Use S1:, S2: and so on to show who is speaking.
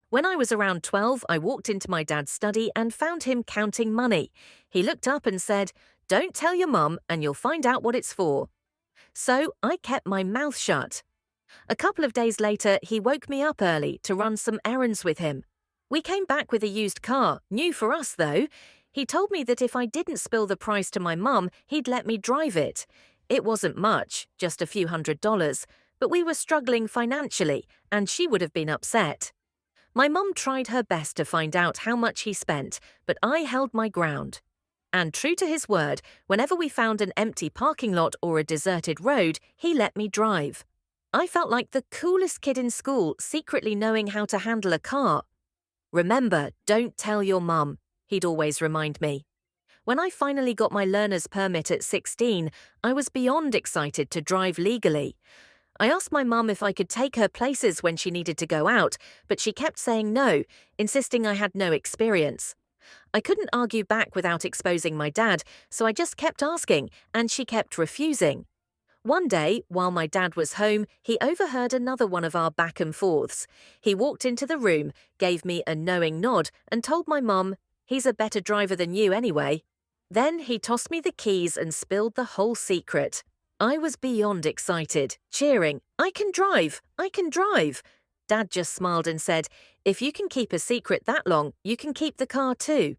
S1: When I was around 12, I walked into my dad's study and found him counting money. He looked up and said, "Don't tell your mum and you'll find out what it's for." So I kept my mouth shut. A couple of days later, he woke me up early to run some errands with him. We came back with a used car, new for us though. He told me that if I didn't spill the price to my mum, he'd let me drive it. It wasn't much, just a few $100s, but we were struggling financially, and she would have been upset. My mum tried her best to find out how much he spent, but I held my ground. And true to his word, whenever we found an empty parking lot or a deserted road, he let me drive. I felt like the coolest kid in school, secretly knowing how to handle a car. "Remember, don't tell your mum," he'd always remind me. When I finally got my learner's permit at 16, I was beyond excited to drive legally. I asked my mum if I could take her places when she needed to go out, but she kept saying no, insisting I had no experience. I couldn't argue back without exposing my dad, so I just kept asking, and she kept refusing. One day, while my dad was home, he overheard another one of our back and forths. He walked into the room, gave me a knowing nod, and told my mum, "He's a better driver than you anyway." Then he tossed me the keys and spilled the whole secret. I was beyond excited, cheering, "I can drive! I can drive!" Dad just smiled and said, "If you can keep a secret that long, you can keep the car too."